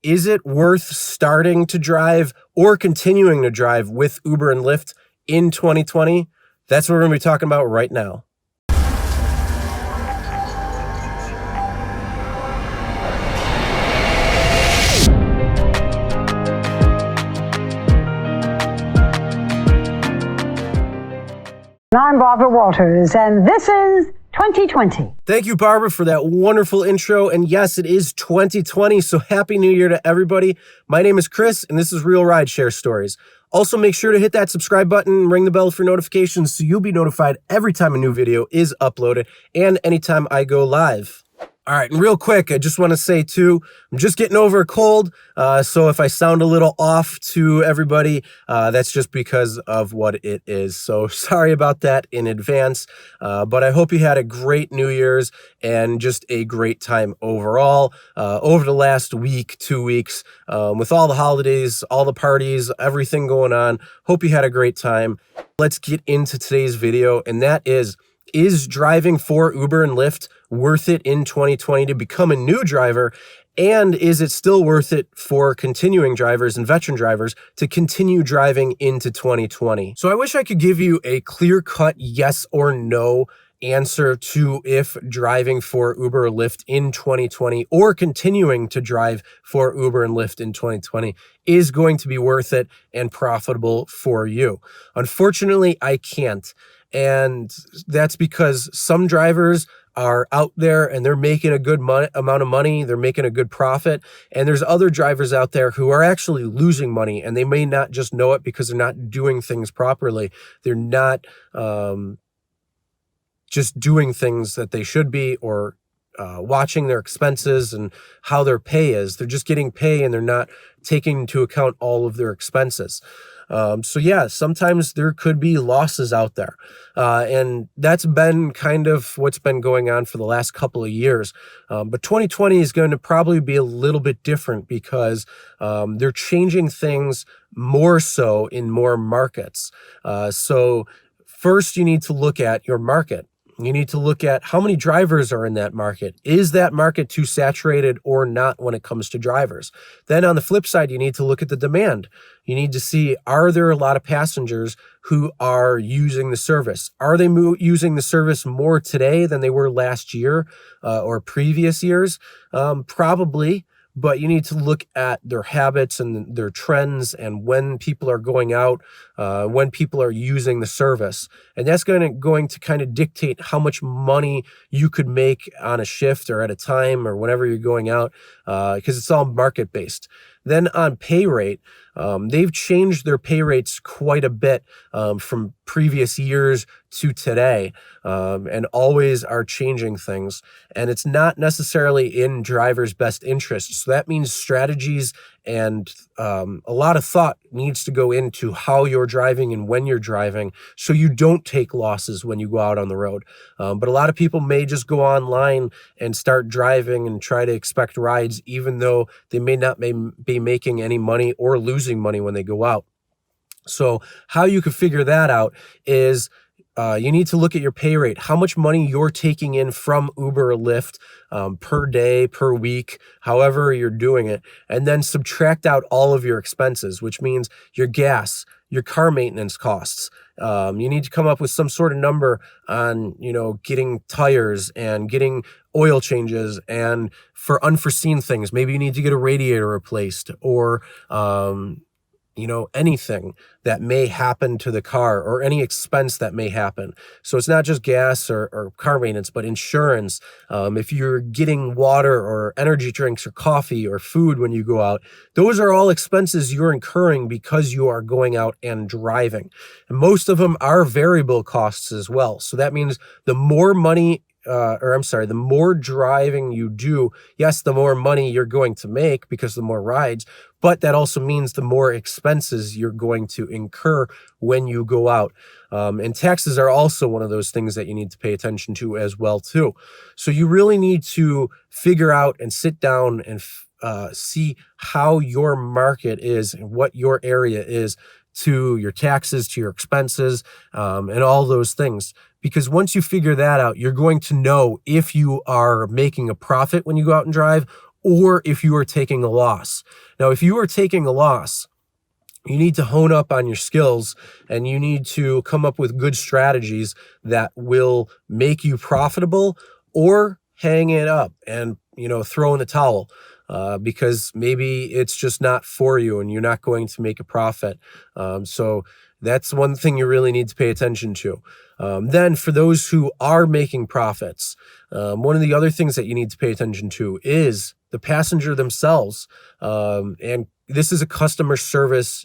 Is it worth starting to drive or continuing to drive with Uber and Lyft in 2020? That's what we're going to be talking about right now. I'm Barbara Walters, and this is 2020. Thank you, Barbara, for that wonderful intro. And yes, it is 2020, so Happy New Year to everybody. My name is Chris, and this is Real Rideshare Stories. Also, make sure to hit that subscribe button and ring the bell for notifications so you'll be notified every time a new video is uploaded and anytime I go live. All right, and real quick, I just want to say, too, I'm just getting over a cold, so if I sound a little off to everybody, that's just because of what it is. So sorry about that in advance, but I hope you had a great New Year's and just a great time overall over the last week, 2 weeks, with all the holidays, all the parties, everything going on. Hope you had a great time. Let's get into today's video, and that is driving for Uber and Lyft worth it in 2020 to become a new driver? And is it still worth it for continuing drivers and veteran drivers to continue driving into 2020? So I wish I could give you a clear-cut yes or no answer to if driving for Uber or Lyft in 2020 or continuing to drive for Uber and Lyft in 2020 is going to be worth it and profitable for you. Unfortunately, I can't. And that's because some drivers are out there and they're making a good amount of money, they're making a good profit, and there's other drivers out there who are actually losing money, and they may not just know it because they're not doing things properly. They're not just doing things that they should be, or watching their expenses and how their pay is. They're just getting pay and they're not taking into account all of their expenses. So yeah, sometimes there could be losses out there. And that's been kind of what's been going on for the last couple of years. But 2020 is going to probably be a little bit different because they're changing things more so in more markets. So first you need to look at your market. You need to look at how many drivers are in that market. Is that market too saturated or not when it comes to drivers? Then on the flip side, you need to look at the demand. You need to see, are there a lot of passengers who are using the service? Are they using the service more today than they were last year or previous years? Probably. But you need to look at their habits and their trends and when people are going out, when people are using the service. And that's going to kind of dictate how much money you could make on a shift or at a time or whenever you're going out, because it's all market-based. Then on pay rate, they've changed their pay rates quite a bit from previous years to today, and always are changing things. And it's not necessarily in drivers' best interest. So that means strategies and a lot of thought needs to go into how you're driving and when you're driving so you don't take losses when you go out on the road. But a lot of people may just go online and start driving and try to expect rides even though they may not be making any money or losing money when they go out. So how you can figure that out is you need to look at your pay rate, how much money you're taking in from Uber or Lyft per day, per week, however you're doing it, and then subtract out all of your expenses, which means your gas, your car maintenance costs. You need to come up with some sort of number on, getting tires and getting oil changes, and for unforeseen things, maybe you need to get a radiator replaced or anything that may happen to the car or any expense that may happen. So it's not just gas or car maintenance, but insurance. If you're getting water or energy drinks or coffee or food when you go out, those are all expenses you're incurring because you are going out and driving. And most of them are variable costs as well. So that means the more money the more driving you do, yes, the more money you're going to make because the more rides, but that also means the more expenses you're going to incur when you go out. And taxes are also one of those things that you need to pay attention to as well, too. So you really need to figure out and sit down and see how your market is and what your area is to your taxes, to your expenses, and all those things. Because once you figure that out, you're going to know if you are making a profit when you go out and drive or if you are taking a loss. Now, if you are taking a loss, you need to hone up on your skills, and you need to come up with good strategies that will make you profitable, or hang it up and, throw in the towel, because maybe it's just not for you and you're not going to make a profit. So that's one thing you really need to pay attention to. Then for those who are making profits, one of the other things that you need to pay attention to is the passenger themselves. And this is a customer service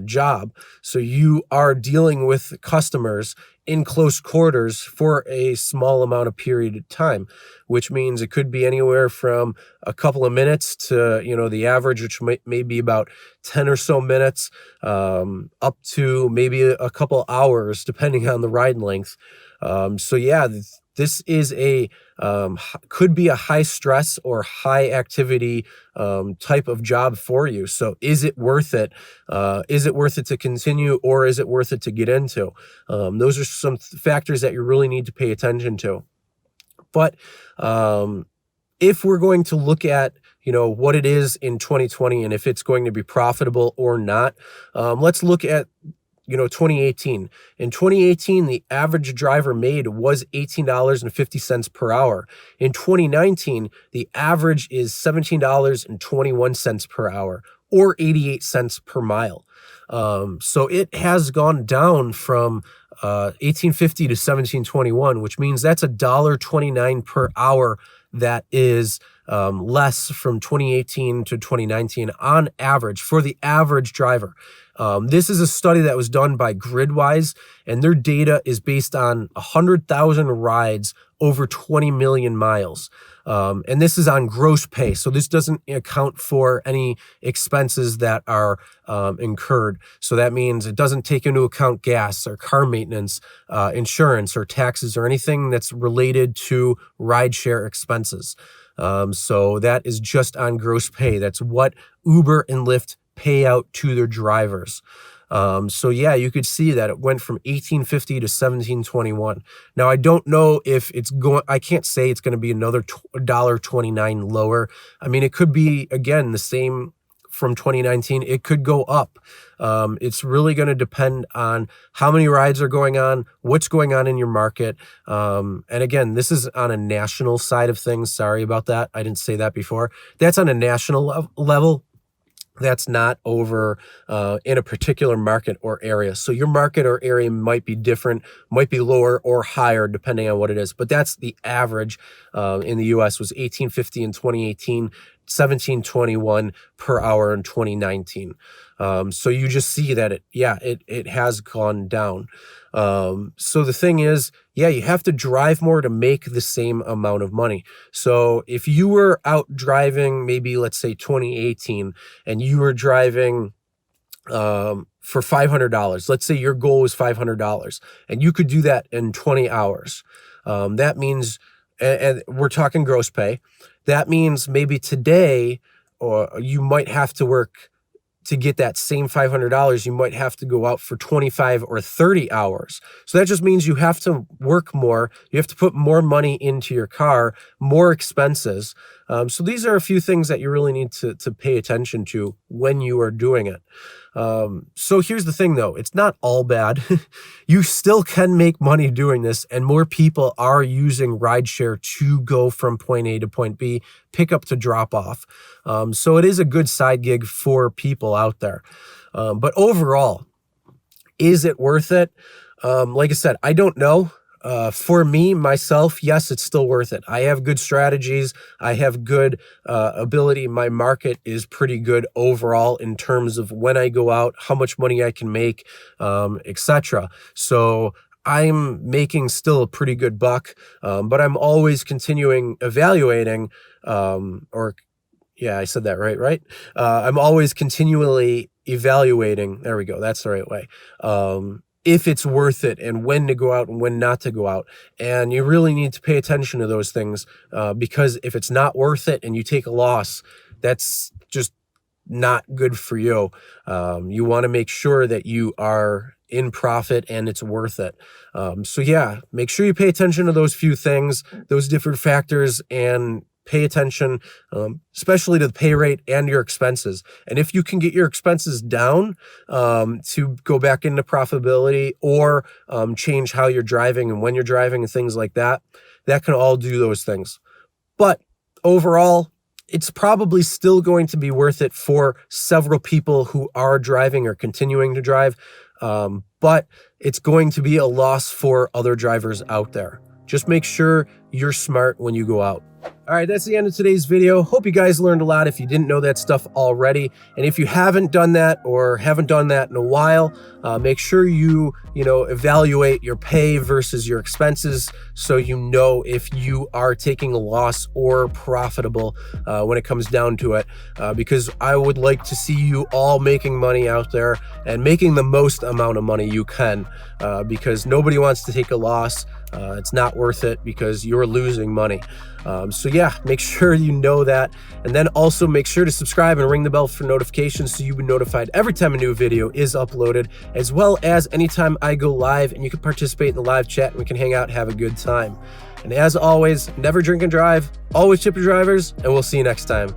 job. So you are dealing with customers in close quarters for a small amount of period of time, which means it could be anywhere from a couple of minutes to, the average, which may be about 10 or so minutes, up to maybe a couple hours, depending on the ride length. So yeah, this is could be a high stress or high activity type of job for you. So is it worth it? Is it worth it to continue, or is it worth it to get into? Those are some factors that you really need to pay attention to. But if we're going to look at what it is in 2020 and if it's going to be profitable or not, let's look at 2018. In 2018, the average driver made was $18.50 per hour. In 2019, the average is $17.21 per hour, or 88 cents per mile. So it has gone down from 1850 to 1721, which means that's $1.29 per hour. That is less from 2018 to 2019 on average for the average driver. This is a study that was done by Gridwise, and their data is based on 100,000 rides over 20 million miles. And this is on gross pay. So this doesn't account for any expenses that are incurred. So that means it doesn't take into account gas or car maintenance, insurance or taxes or anything that's related to rideshare expenses. So that is just on gross pay. That's what Uber and Lyft pay out to their drivers. So yeah, you could see that it went from 1850 to 1721. Now, I don't know if I can't say it's going to be another $1.29 lower. I mean, it could be, again, the same from 2019. It could go up. It's really going to depend on how many rides are going on, what's going on in your market. And again, this is on a national side of things. Sorry about that. I didn't say that before. That's on a national level. That's not over in a particular market or area. So your market or area might be different, might be lower or higher depending on what it is. But that's the average in the U.S. was 1850 in 2018, 1721 per hour in 2019. So you just see that it has gone down. So the thing is, you have to drive more to make the same amount of money. So if you were out driving, maybe let's say 2018, and you were driving for $500, let's say your goal was $500, and you could do that in 20 hours. That means, and we're talking gross pay, that means maybe today, or you might have to work to get that same $500, you might have to go out for 25 or 30 hours. So that just means you have to work more. You have to put more money into your car, more expenses. So these are a few things that you really need to pay attention to when you are doing it. So here's the thing though, it's not all bad. You still can make money doing this, and more people are using rideshare to go from point A to point B, pick up to drop off. So it is a good side gig for people out there. But overall, is it worth it? Like I said, I don't know. For me, myself, yes, it's still worth it. I have good strategies. I have good ability. My market is pretty good overall in terms of when I go out, how much money I can make, etc. So I'm making still a pretty good buck, but I'm always continuing evaluating, I said that right? I'm always continually evaluating. There we go. That's the right way. If it's worth it and when to go out and when not to go out. And you really need to pay attention to those things, because if it's not worth it and you take a loss, that's just not good for you. You want to make sure that you are in profit and it's worth it. So yeah, make sure you pay attention to those few things, those different factors, and pay attention, especially to the pay rate and your expenses. And if you can get your expenses down to go back into profitability, or change how you're driving and when you're driving and things like that, that can all do those things. But overall, it's probably still going to be worth it for several people who are driving or continuing to drive. But it's going to be a loss for other drivers out there. Just make sure you're smart when you go out. All right, that's the end of today's video. Hope you guys learned a lot if you didn't know that stuff already. And if you haven't done that or haven't done that in a while, make sure you evaluate your pay versus your expenses, so you know if you are taking a loss or profitable when it comes down to it. Because I would like to see you all making money out there and making the most amount of money you can, because nobody wants to take a loss. It's not worth it because you're losing money. So yeah, make sure you know that. And then also make sure to subscribe and ring the bell for notifications so you'll be notified every time a new video is uploaded, as well as anytime I go live, and you can participate in the live chat and we can hang out and have a good time. And as always, never drink and drive, always tip your drivers, and we'll see you next time.